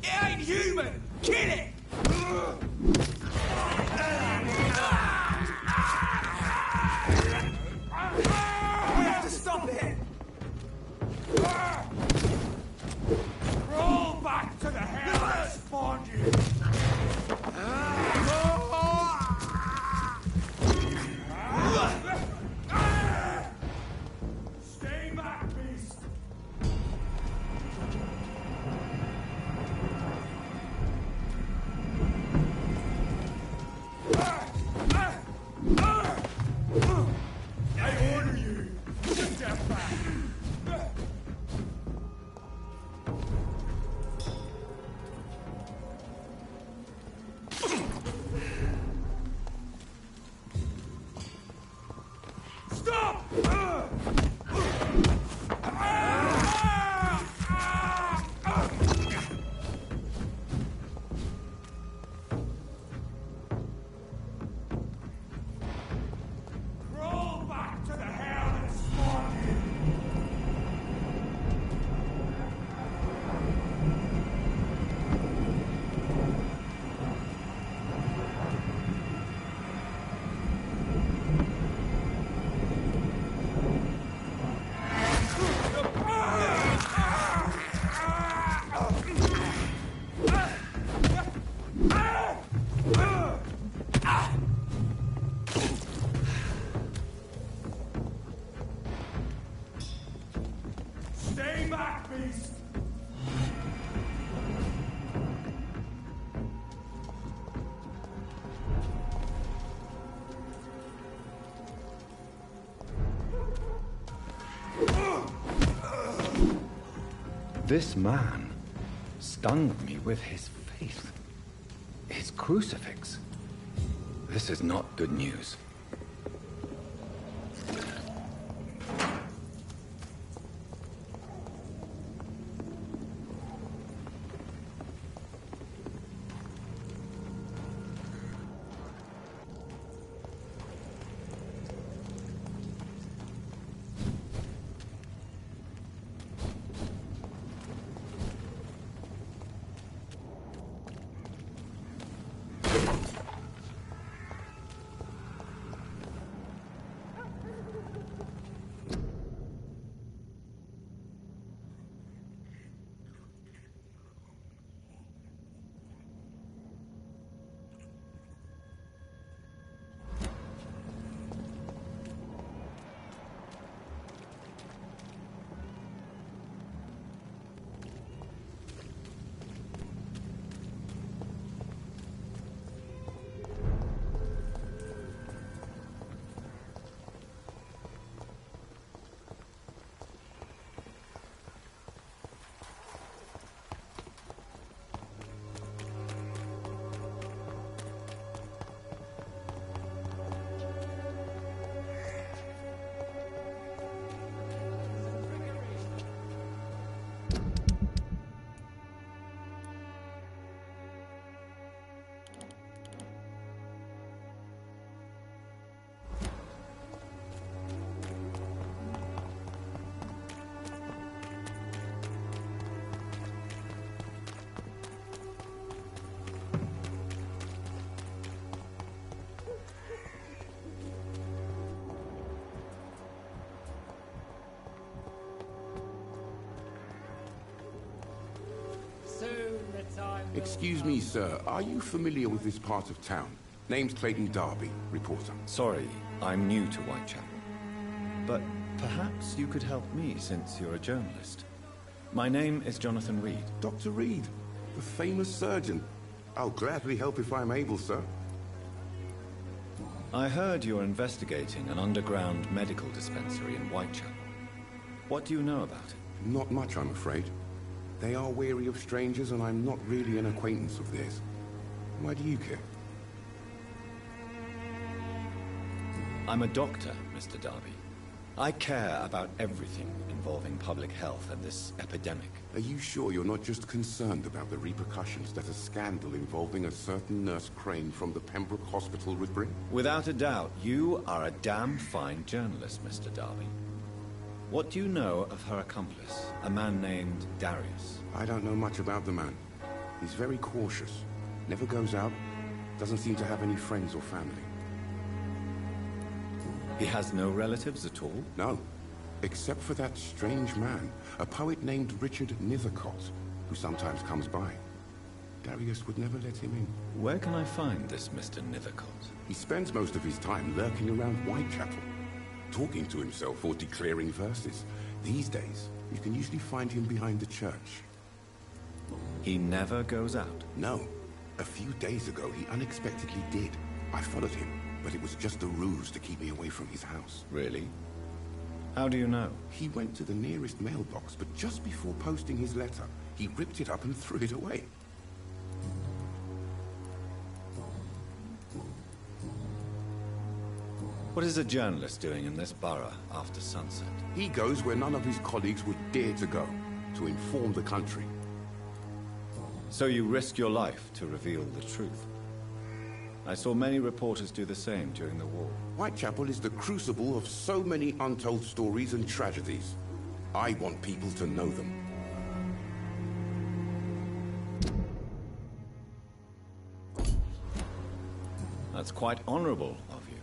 It ain't human! Kill it! We have to stop it! Roll back to the hell that spawned you! Stay back, beast! I order you! Step back! Stop! Crawl back to the hell that spawned you! Stay back, beast! This man stunned me with his faith. His crucifix. This is not good news. Excuse me, sir. Are you familiar with this part of town? Name's Clayton Darby, reporter. Sorry, I'm new to Whitechapel. But perhaps you could help me since you're a journalist. My name is Jonathan Reed. Dr. Reed, the famous surgeon. I'll gladly help if I'm able, sir. I heard you're investigating an underground medical dispensary in Whitechapel. What do you know about it? Not much, I'm afraid. They are wary of strangers, and I'm not really an acquaintance of theirs. Why do you care? I'm a doctor, Mr. Darby. I care about everything involving public health and this epidemic. Are you sure you're not just concerned about the repercussions that a scandal involving a certain Nurse Crane from the Pembroke Hospital would bring? Without a doubt, you are a damn fine journalist, Mr. Darby. What do you know of her accomplice, a man named Darius? I don't know much about the man. He's very cautious. Never goes out. Doesn't seem to have any friends or family. He has no relatives at all? No. Except for that strange man, a poet named Richard Nithercott, who sometimes comes by. Darius would never let him in. Where can I find this Mr. Nithercott? He spends most of his time lurking around Whitechapel, talking to himself or declaring verses. These days, you can usually find him behind the church. He never goes out? No. A few days ago, he unexpectedly did. I followed him, but it was just a ruse to keep me away from his house. Really? How do you know? He went to the nearest mailbox, but just before posting his letter, he ripped it up and threw it away. What is a journalist doing in this borough after sunset? He goes where none of his colleagues would dare to go, to inform the country. So you risk your life to reveal the truth. I saw many reporters do the same during the war. Whitechapel is the crucible of so many untold stories and tragedies. I want people to know them. That's quite honorable of you.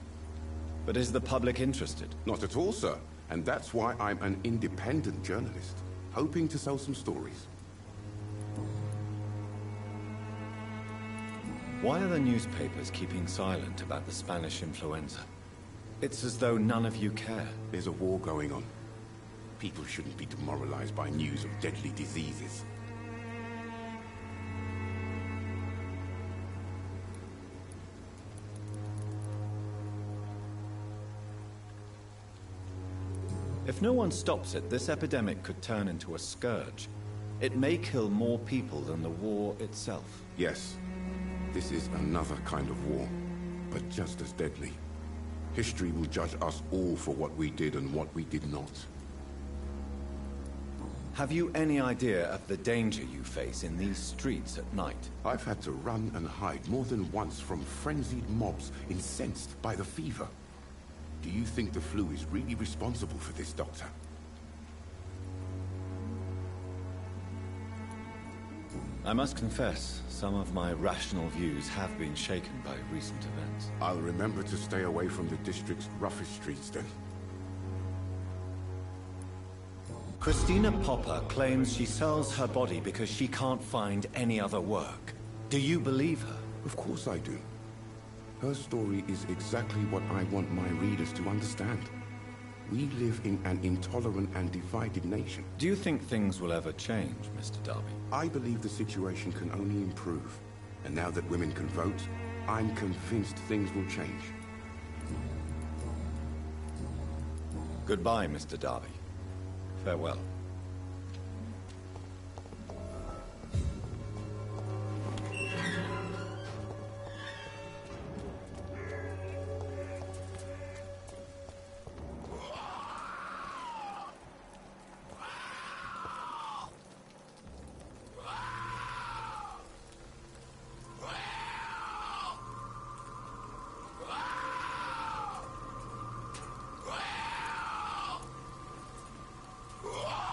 But is the public interested? Not at all, sir. And that's why I'm an independent journalist, hoping to sell some stories. Why are the newspapers keeping silent about the Spanish influenza? It's as though none of you care. There's a war going on. People shouldn't be demoralized by news of deadly diseases. If no one stops it, this epidemic could turn into a scourge. It may kill more people than the war itself. Yes, this is another kind of war, but just as deadly. History will judge us all for what we did and what we did not. Have you any idea of the danger you face in these streets at night? I've had to run and hide more than once from frenzied mobs incensed by the fever. Do you think the flu is really responsible for this, Doctor? I must confess, some of my rational views have been shaken by recent events. I'll remember to stay away from the district's roughest streets then. Christina Popper claims she sells her body because she can't find any other work. Do you believe her? Of course I do. Her story is exactly what I want my readers to understand. We live in an intolerant and divided nation. Do you think things will ever change, Mr. Darby? I believe the situation can only improve. And now that women can vote, I'm convinced things will change. Goodbye, Mr. Darby. Farewell. Ah!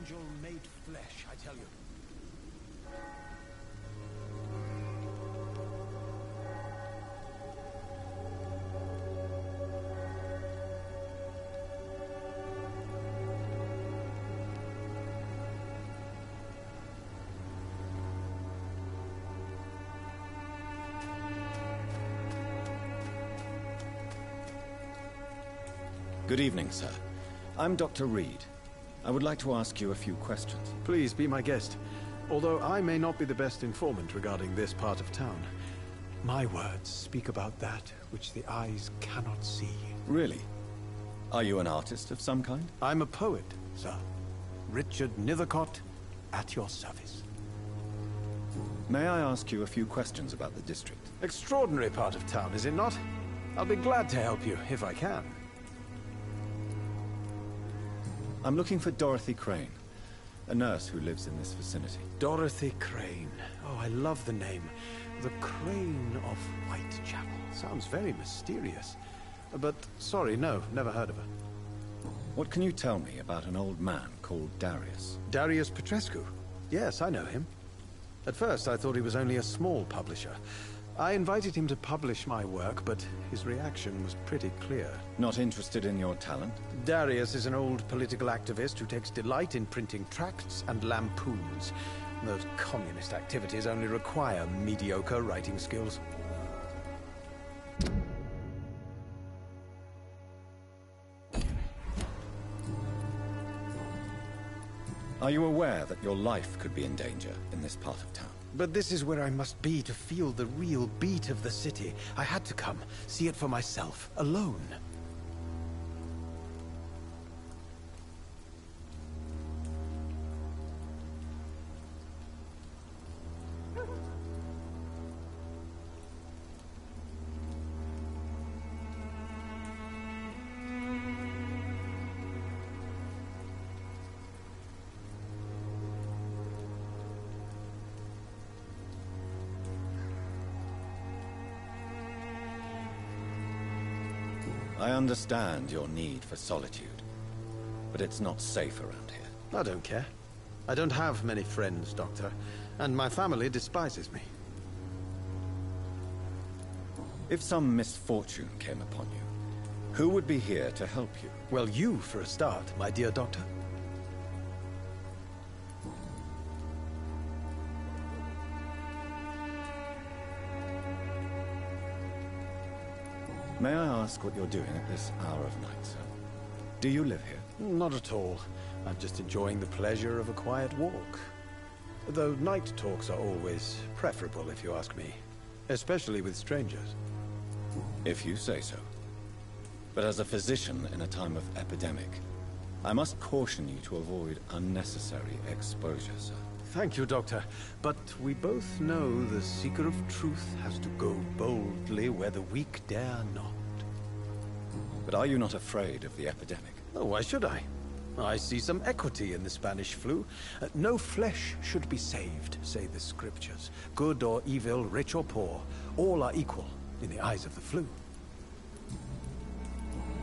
angel made flesh, I tell you. Good evening, sir. I'm Dr. Reed. I would like to ask you a few questions. Please be my guest. Although I may not be the best informant regarding this part of town, my words speak about that which the eyes cannot see. Really? Are you an artist of some kind? I'm a poet, sir. Richard Nethercott, at your service. May I ask you a few questions about the district? Extraordinary part of town, is it not? I'll be glad to help you, if I can. I'm looking for Dorothy Crane, a nurse who lives in this vicinity. Dorothy Crane. Oh, I love the name. The Crane of Whitechapel. Sounds very mysterious. But, sorry, no, never heard of her. What can you tell me about an old man called Darius? Darius Petrescu? Yes, I know him. At first, I thought he was only a small publisher. I invited him to publish my work, but his reaction was pretty clear. Not interested in your talent? Darius is an old political activist who takes delight in printing tracts and lampoons. Those communist activities only require mediocre writing skills. Are you aware that your life could be in danger in this part of town? But this is where I must be to feel the real beat of the city. I had to come, see it for myself, alone. I understand your need for solitude, but it's not safe around here. I don't care. I don't have many friends, Doctor, and my family despises me. If some misfortune came upon you, who would be here to help you? Well, you for a start, my dear Doctor. May I ask what you're doing at this hour of night, sir? Do you live here? Not at all. I'm just enjoying the pleasure of a quiet walk. Though night talks are always preferable, if you ask me. Especially with strangers. If you say so. But as a physician in a time of epidemic, I must caution you to avoid unnecessary exposure, sir. Thank you, Doctor. But we both know the seeker of truth has to go boldly where the weak dare not. But are you not afraid of the epidemic? Oh, why should I? I see some equity in the Spanish flu. No flesh should be saved, say the scriptures. Good or evil, rich or poor, all are equal in the eyes of the flu.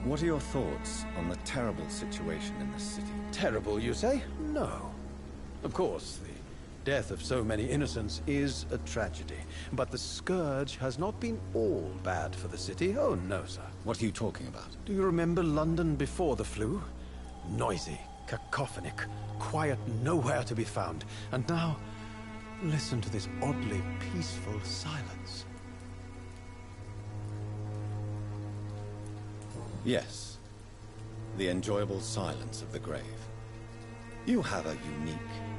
What are your thoughts on the terrible situation in this city? Terrible, you say? No. Of course, the death of so many innocents is a tragedy. But the scourge has not been all bad for the city. Oh, no, sir. What are you talking about? Do you remember London before the flu? Noisy, cacophonic, quiet nowhere to be found. And now, listen to this oddly peaceful silence. Yes. The enjoyable silence of the grave. You have a unique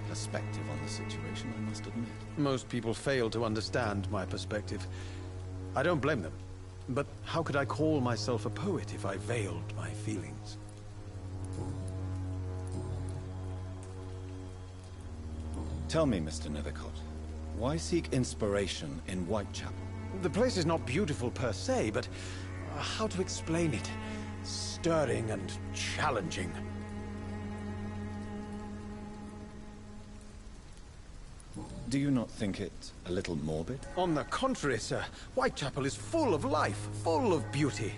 perspective on the situation, I must admit. Most people fail to understand my perspective. I don't blame them. But how could I call myself a poet if I veiled my feelings? Tell me, Mr. Nethercott, why seek inspiration in Whitechapel? The place is not beautiful per se, but how to explain it? Stirring and challenging. Do you not think it a little morbid? On the contrary, sir. Whitechapel is full of life, full of beauty.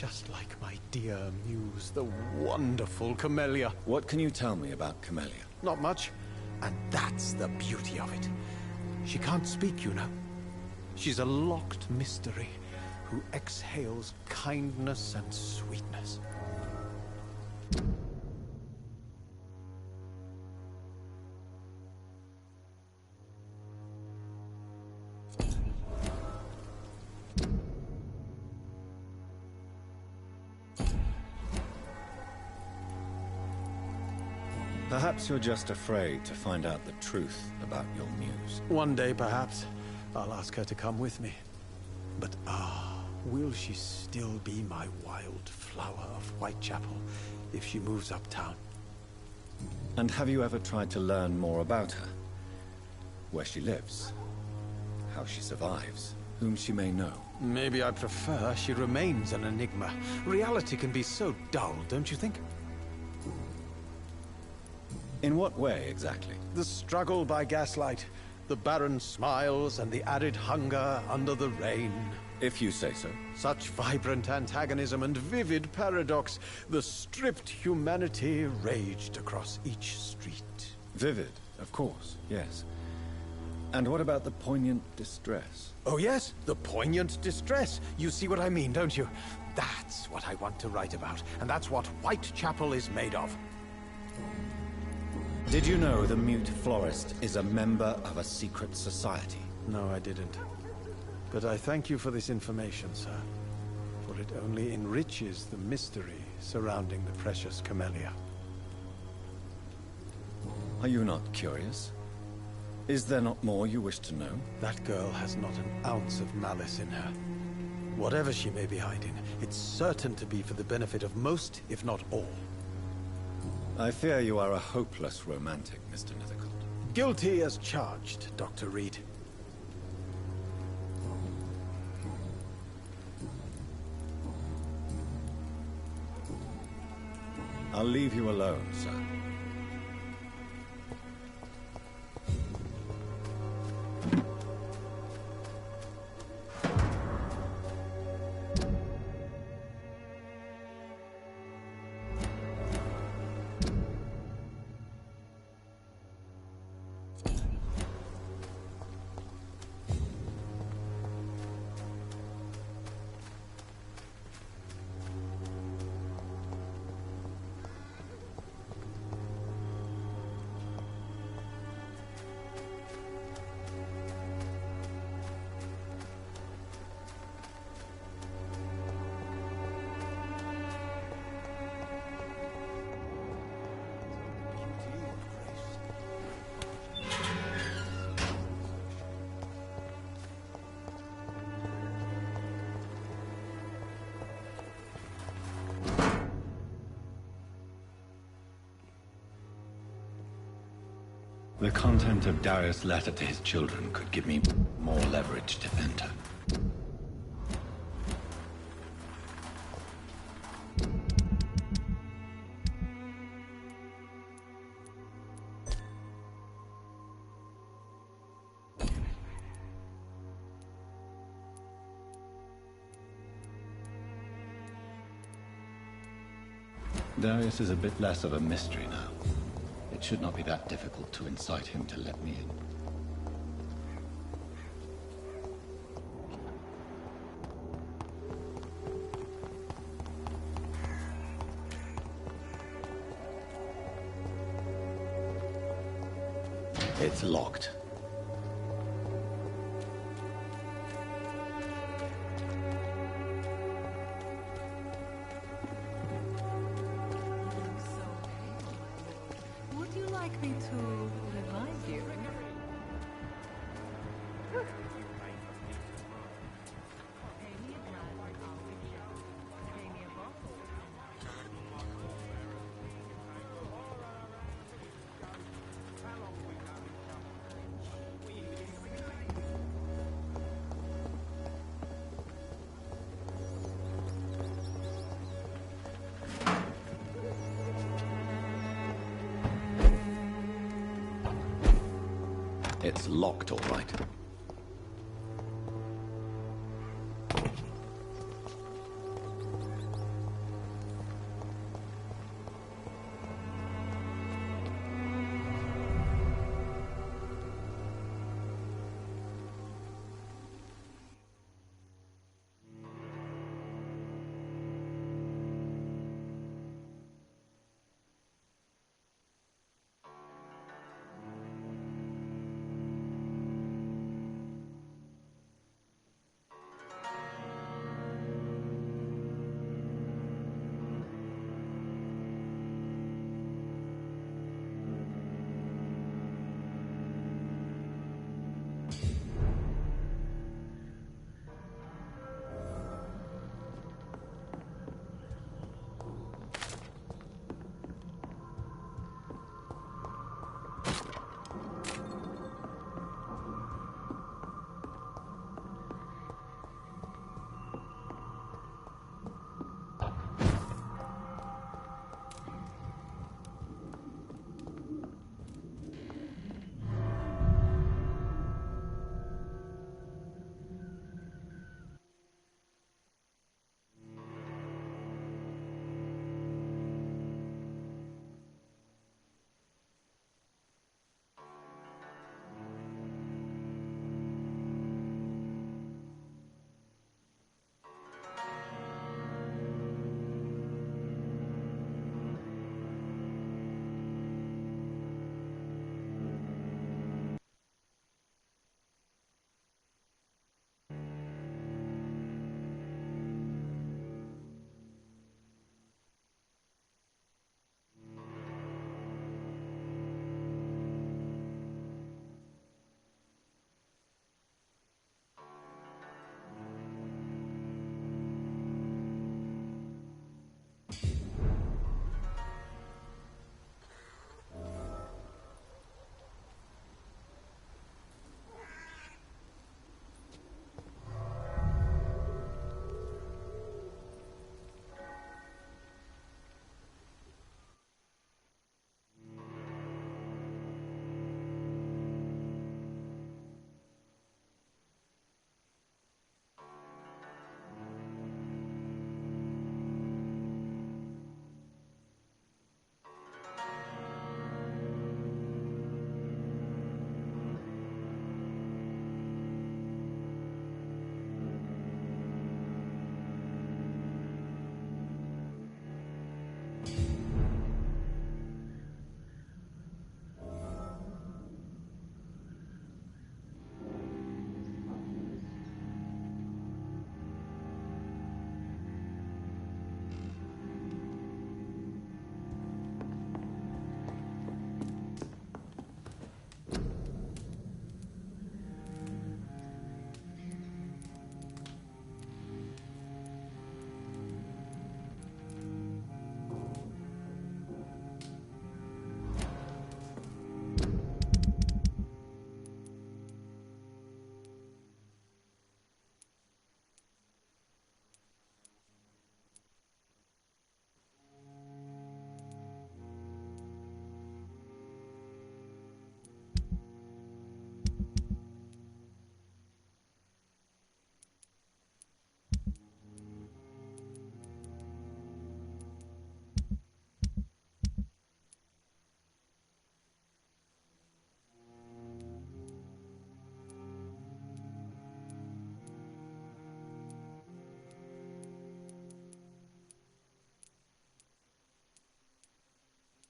Just like my dear muse, the wonderful Camellia. What can you tell me about Camellia? Not much, and that's the beauty of it. She can't speak, you know. She's a locked mystery who exhales kindness and sweetness. Perhaps you're just afraid to find out the truth about your muse. One day, perhaps, I'll ask her to come with me. But will she still be my wild flower of Whitechapel if she moves uptown? And have you ever tried to learn more about her? Where she lives? How she survives? Whom she may know? Maybe I prefer she remains an enigma. Reality can be so dull, don't you think? In what way, exactly? The struggle by gaslight, the barren smiles, and the added hunger under the rain. If you say so. Such vibrant antagonism and vivid paradox. The stripped humanity raged across each street. Vivid, of course, yes. And what about the poignant distress? Oh yes, the poignant distress. You see what I mean, don't you? That's what I want to write about, and that's what Whitechapel is made of. Did you know the mute florist is a member of a secret society? No, I didn't. But I thank you for this information, sir. For it only enriches the mystery surrounding the precious Camellia. Are you not curious? Is there not more you wish to know? That girl has not an ounce of malice in her. Whatever she may be hiding, it's certain to be for the benefit of most, if not all. I fear you are a hopeless romantic, Mr. Nethercourt. Guilty as charged, Dr. Reed. I'll leave you alone, sir. The content of Darius' letter to his children could give me more leverage to enter. Darius is a bit less of a mystery now. It should not be that difficult to incite him to let me in. It's locked. Would you like me to revive you? It's locked, all right.